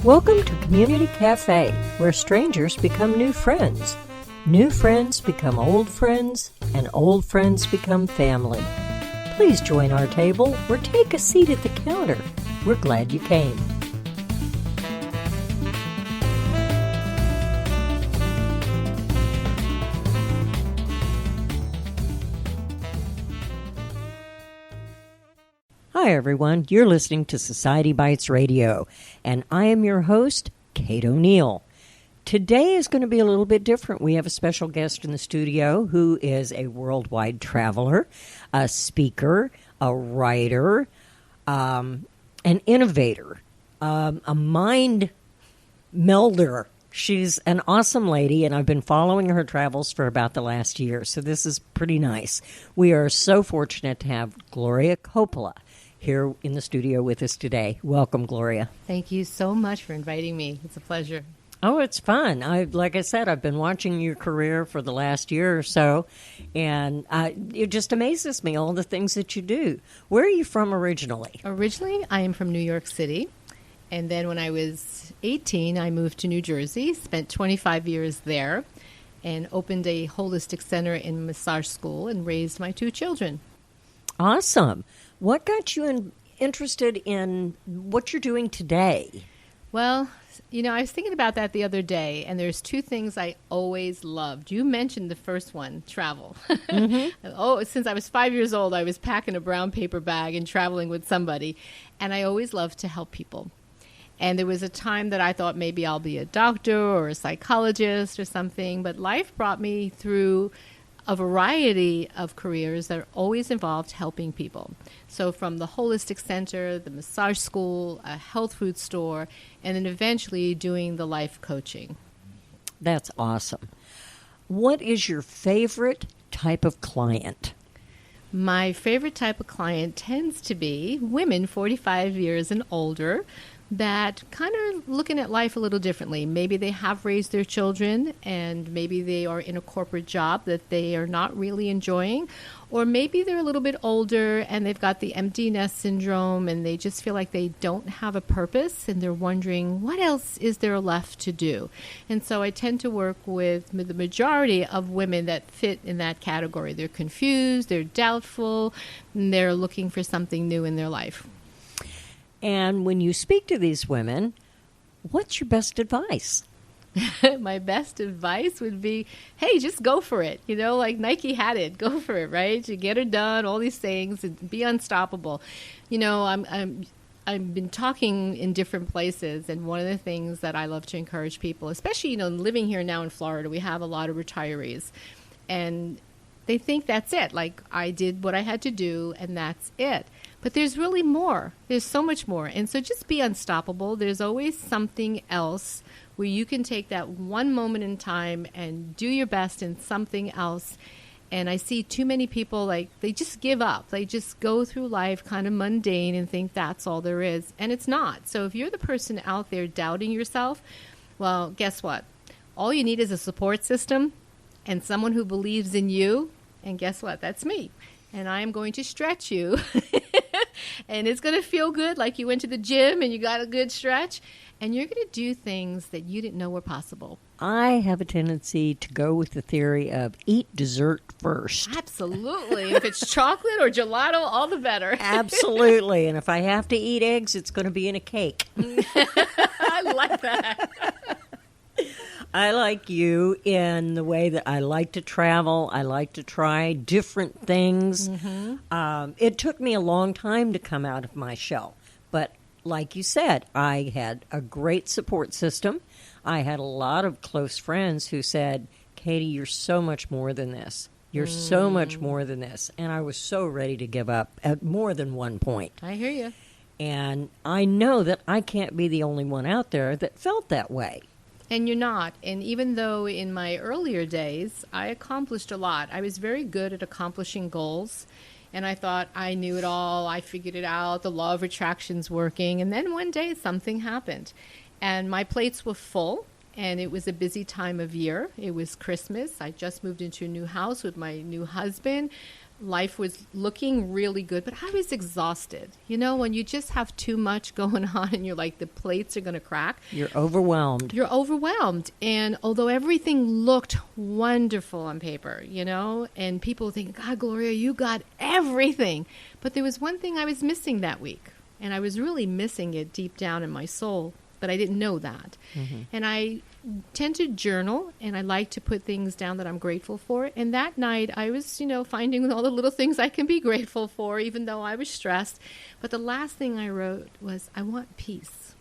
Welcome to Community Cafe, where strangers become new friends. New friends become old friends, and old friends become family. Please join our table or take a seat at the counter. We're glad you came. Hi, everyone. You're listening to Society Bites Radio, and I am your host, Kate O'Neill. Today is going to be a little bit different. We have a special guest in the studio who is a worldwide traveler, a speaker, a writer, an innovator, a mind melder. She's an awesome lady, and I've been following her travels for about the last year, so this is pretty nice. We are so fortunate to have GLORIA COPPOLA here in the studio with us today. Welcome, GLORIA. Thank you so much for inviting me. It's a pleasure. Oh, it's fun. Like I said, I've been watching your career for the last year or so, and it just amazes me, all the things that you do. Where are you from originally? Originally, I am from New York City, and then when I was 18, I moved to New Jersey, spent 25 years there, and opened a holistic center in massage school and raised my 2 children. Awesome. What got you interested in what you're doing today? Well, I was thinking about that the other day, and there's 2 things I always loved. You mentioned the first one, travel. Mm-hmm. Since I was 5 years old, I was packing a brown paper bag and traveling with somebody, and I always loved to help people. And there was a time that I thought maybe I'll be a doctor or a psychologist or something, but life brought me through a variety of careers that always involved helping people. So from the holistic center, the massage school, a health food store, and then eventually doing the life coaching. That's awesome. What is your favorite type of client? My favorite type of client tends to be women 45 years and older that kind of looking at life a little differently. Maybe they have raised their children and maybe they are in a corporate job that they are not really enjoying, or maybe they're a little bit older and they've got the empty nest syndrome and they just feel like they don't have a purpose and they're wondering what else is there left to do. And so I tend to work with the majority of women that fit in that category. They're confused, they're doubtful, and they're looking for something new in their life. And when you speak to these women, what's your best advice? My best advice would be, hey, just go for it. Like Nike had it. Go for it, right? You get it done, all these things, and be unstoppable. I've been talking in different places, and one of the things that I love to encourage people, especially, living here now in Florida, we have a lot of retirees. And they think that's it. Like, I did what I had to do, and that's it. But there's really more. There's so much more. And so just be unstoppable. There's always something else where you can take that one moment in time and do your best in something else. And I see too many people, like, they just give up. They just go through life kind of mundane and think that's all there is. And it's not. So if you're the person out there doubting yourself, well, guess what? All you need is a support system and someone who believes in you. And guess what? That's me. And I am going to stretch you. And it's going to feel good, like you went to the gym and you got a good stretch. And you're going to do things that you didn't know were possible. I have a tendency to go with the theory of eat dessert first. Absolutely. If it's chocolate or gelato, all the better. Absolutely. And if I have to eat eggs, it's going to be in a cake. I like that. I like you in the way that I like to travel. I like to try different things. Mm-hmm. It took me a long time to come out of my shell. But like you said, I had a great support system. I had a lot of close friends who said, Katie, you're so much more than this. You're so much more than this. And I was so ready to give up at more than one point. I hear you. And I know that I can't be the only one out there that felt that way. And you're not. And even though in my earlier days, I accomplished a lot. I was very good at accomplishing goals. And I thought I knew it all. I figured it out. The law of attraction's working. And then one day something happened. And my plates were full. And it was a busy time of year. It was Christmas. I just moved into a new house with my new husband. Life was looking really good, but I was exhausted. You know, when you just have too much going on and you're like, the plates are going to crack. You're overwhelmed. You're overwhelmed. And although everything looked wonderful on paper, you know, and people think, God, Gloria, you got everything. But there was one thing I was missing that week. And I was really missing it deep down in my soul, but I didn't know that. Mm-hmm. And I tend to journal, and I like to put things down that I'm grateful for. And that night, I was, you know, finding all the little things I can be grateful for, even though I was stressed. But the last thing I wrote was, I want peace.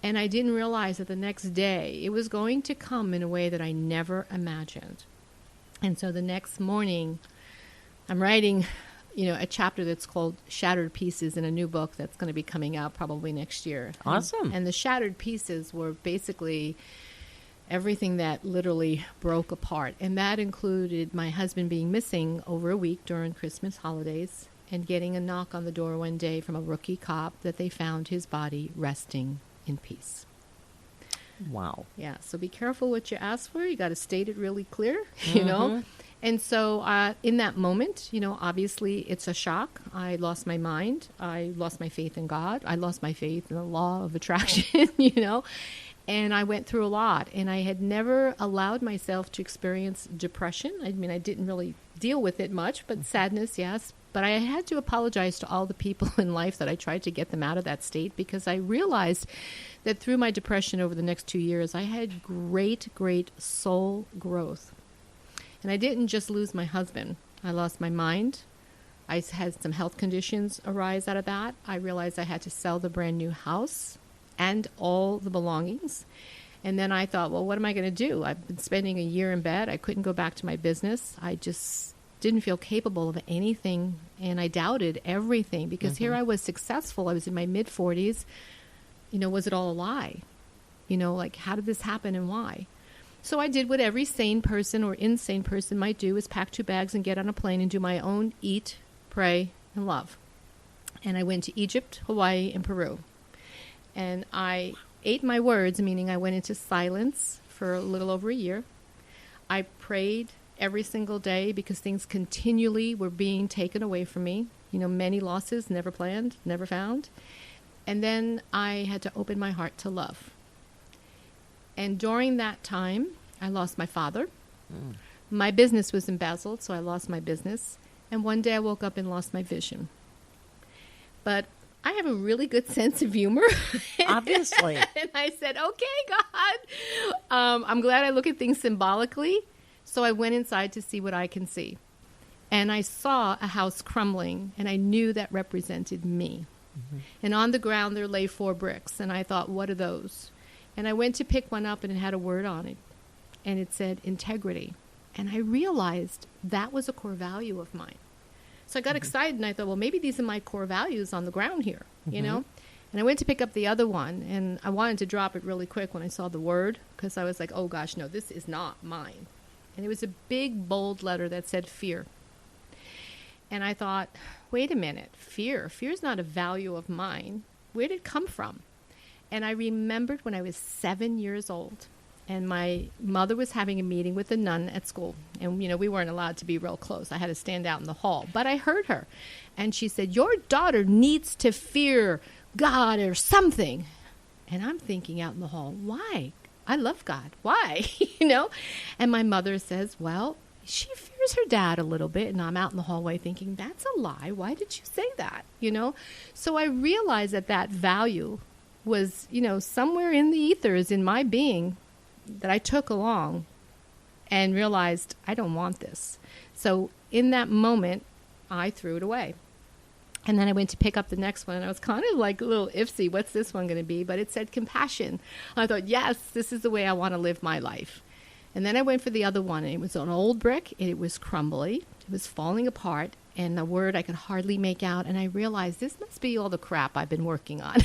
And I didn't realize that the next day, it was going to come in a way that I never imagined. And so the next morning, I'm writing, you know, a chapter that's called Shattered Pieces in a new book that's going to be coming out probably next year. Awesome. And the shattered pieces were basically everything that literally broke apart. And that included my husband being missing over a week during Christmas holidays and getting a knock on the door one day from a rookie cop that they found his body resting in peace. Wow. Yeah, so be careful what you ask for. You got to state it really clear, you know. And so in that moment, you know, obviously it's a shock. I lost my mind. I lost my faith in God. I lost my faith in the law of attraction, you know. And I went through a lot. And I had never allowed myself to experience depression. I mean, I didn't really deal with it much, but sadness, yes. But I had to apologize to all the people in life that I tried to get them out of that state, because I realized that through my depression over the next 2 years, I had great, great soul growth. And I didn't just lose my husband. I lost my mind. I had some health conditions arise out of that. I realized I had to sell the brand new house and all the belongings. And then I thought, well, what am I going to do? I've been spending a year in bed. I couldn't go back to my business. I just didn't feel capable of anything. And I doubted everything, because here I was successful. I was in my mid-40s. You know, was it all a lie? You know, like, how did this happen and why? So I did what every sane person or insane person might do, is pack 2 bags and get on a plane and do my own eat, pray, and love. And I went to Egypt, Hawaii, and Peru. And I ate my words, meaning I went into silence for a little over a year. I prayed every single day, because things continually were being taken away from me. You know, many losses, never planned, never found. And then I had to open my heart to love. And during that time, I lost my father. My business was embezzled, so I lost my business. And one day I woke up and lost my vision. But I have a really good sense of humor. Obviously. And I said, okay, God. I'm glad I look at things symbolically. So I went inside to see what I can see. And I saw a house crumbling, and I knew that represented me. And on the ground there lay 4 bricks. And I thought, what are those? And I went to pick one up, and it had a word on it. And it said integrity. And I realized that was a core value of mine. So I got excited, and I thought, well, maybe these are my core values on the ground here, you know? And I went to pick up the other one, and I wanted to drop it really quick when I saw the word, because I was like, oh, gosh, no, this is not mine. And it was a big, bold letter that said fear. And I thought, wait a minute, fear. Fear is not a value of mine. Where did it come from? And I remembered when I was 7 years old, and my mother was having a meeting with a nun at school. And, you know, we weren't allowed to be real close. I had to stand out in the hall. But I heard her. And she said, your daughter needs to fear God or something. And I'm thinking out in the hall, why? I love God. Why? You know? And my mother says, well, she fears her dad a little bit. And I'm out in the hallway thinking, that's a lie. Why did you say that? You know? So I realized that that value was, you know, somewhere in the ethers in my being that I took along and realized I don't want this. So in that moment, I threw it away. And then I went to pick up the next one, and I was kind of like a little iffy, what's this one going to be? But it said compassion. I thought, yes, this is the way I want to live my life. And then I went for the other one, and it was an old brick, and it was crumbly. It was falling apart, and the word I could hardly make out. And I realized this must be all the crap I've been working on.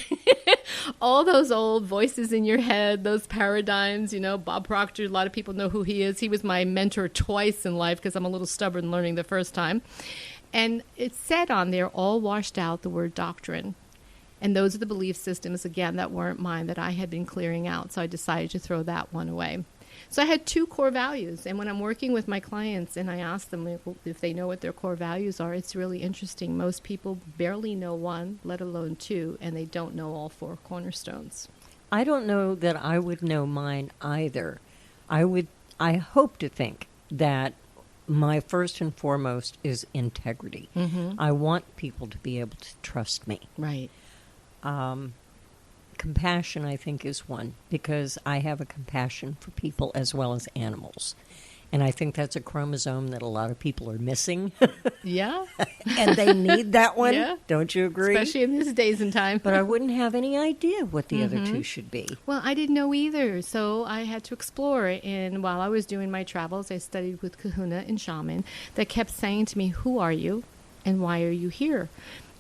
All those old voices in your head, those paradigms, you know, Bob Proctor, a lot of people know who he is. He was my mentor twice in life, because I'm a little stubborn learning the first time. And it said on there, all washed out, the word doctrine. And those are the belief systems, again, that weren't mine, that I had been clearing out. So I decided to throw that one away. So I had 2 core values. And when I'm working with my clients and I ask them if they know what their core values are, it's really interesting. Most people barely know 1, let alone 2, and they don't know all 4 cornerstones. I don't know that I would know mine either. I hope to think that my first and foremost is integrity. Mm-hmm. I want people to be able to trust me. Right. Compassion, I think, is one, because I have a compassion for people as well as animals. And I think that's a chromosome that a lot of people are missing. Yeah. And they need that one. Yeah. Don't you agree? Especially in these days and time. But I wouldn't have any idea what the other 2 should be. Well, I didn't know either, so I had to explore. And while I was doing my travels, I studied with kahuna and shaman that kept saying to me, who are you and why are you here?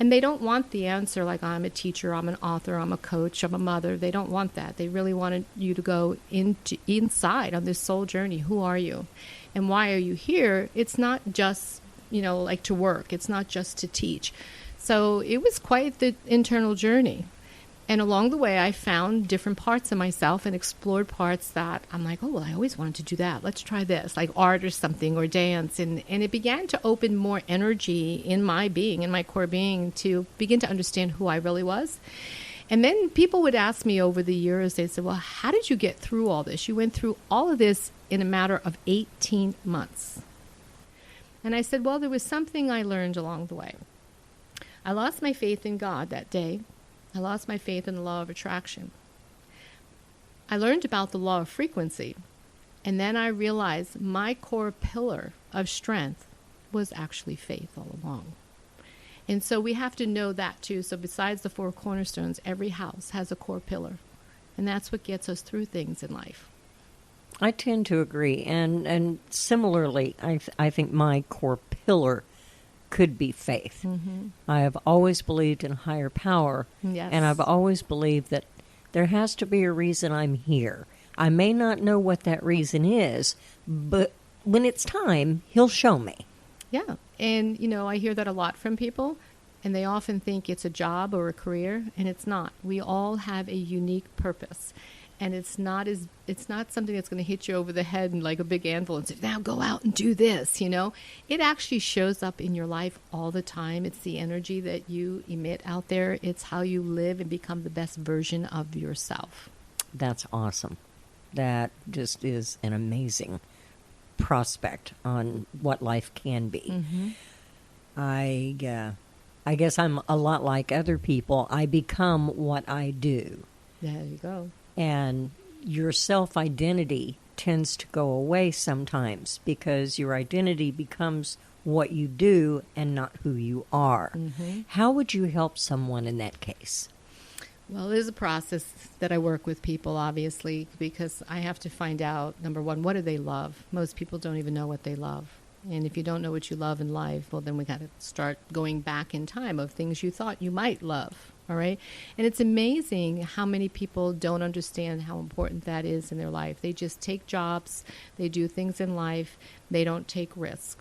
And they don't want the answer like I'm a teacher, I'm an author, I'm a coach, I'm a mother. They don't want that. They really wanted you to go inside on this soul journey. Who are you? And why are you here? It's not just, like to work. It's not just to teach. So it was quite the internal journey. And along the way, I found different parts of myself and explored parts that I'm like, oh, well, I always wanted to do that. Let's try this, like art or something, or dance. And it began to open more energy in my being, in my core being, to begin to understand who I really was. And then people would ask me over the years, they said, well, how did you get through all this? You went through all of this in a matter of 18 months. And I said, well, there was something I learned along the way. I lost my faith in God that day. I lost my faith in the law of attraction. I learned about the law of frequency, and then I realized my core pillar of strength was actually faith all along. And so we have to know that too. So besides the 4 cornerstones, every house has a core pillar, and that's what gets us through things in life. I tend to agree, and similarly, I think my core pillar could be faith. Mm-hmm. I have always believed in higher power, Yes. and I've always believed that there has to be a reason I'm here. I may not know what that reason is, but when it's time, he'll show me. Yeah. And, I hear that a lot from people, and they often think it's a job or a career, and it's not. We all have a unique purpose. And it's not something that's going to hit you over the head and like a big anvil and say, now go out and do this, It actually shows up in your life all the time. It's the energy that you emit out there. It's how you live and become the best version of yourself. That's awesome. That just is an amazing prospect on what life can be. Mm-hmm. I guess I'm a lot like other people. I become what I do. There you go. And your self-identity tends to go away sometimes because your identity becomes what you do and not who you are. Mm-hmm. How would you help someone in that case? Well, there's a process that I work with people, obviously, because I have to find out, number one, what do they love? Most people don't even know what they love. And if you don't know what you love in life, well, then we got to start going back in time of things you thought you might love. All right. And it's amazing how many people don't understand how important that is in their life. They just take jobs. They do things in life. They don't take risk.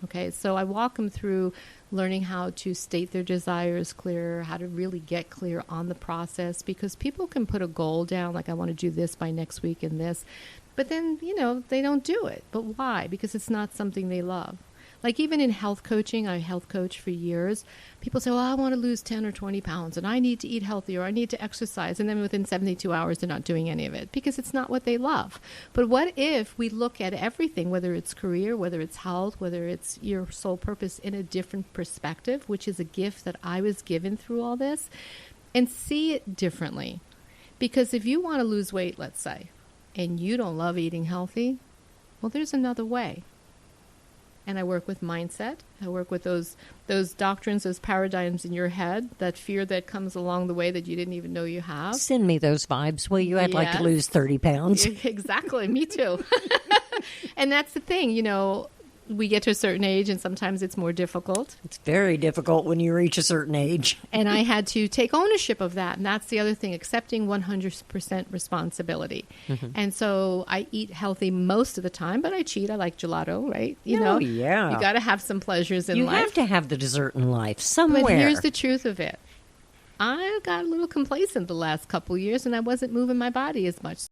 Okay. So I walk them through learning how to state their desires clear, how to really get clear on the process, because people can put a goal down, like I want to do this by next week and this, but then, they don't do it. But why? Because it's not something they love. Like even in health coaching, I health coach for years. People say, well, I want to lose 10 or 20 pounds and I need to eat healthy or I need to exercise. And then within 72 hours, they're not doing any of it because it's not what they love. But what if we look at everything, whether it's career, whether it's health, whether it's your sole purpose in a different perspective, which is a gift that I was given through all this, and see it differently. Because if you want to lose weight, let's say, and you don't love eating healthy, well, there's another way. And I work with mindset. I work with those doctrines, those paradigms in your head, that fear that comes along the way that you didn't even know you have. Send me those vibes, will you? I'd like to Yes. lose 30 pounds. Exactly. Me too. And that's the thing, we get to a certain age and sometimes it's more difficult. It's very difficult when you reach a certain age. And I had to take ownership of that. And that's the other thing, accepting 100% responsibility. Mm-hmm. And so I eat healthy most of the time, but I cheat. I like gelato, right? Yeah. You got to have some pleasures in life. You have to have the dessert in life somewhere. But here's the truth of it. I got a little complacent the last couple years and I wasn't moving my body as much.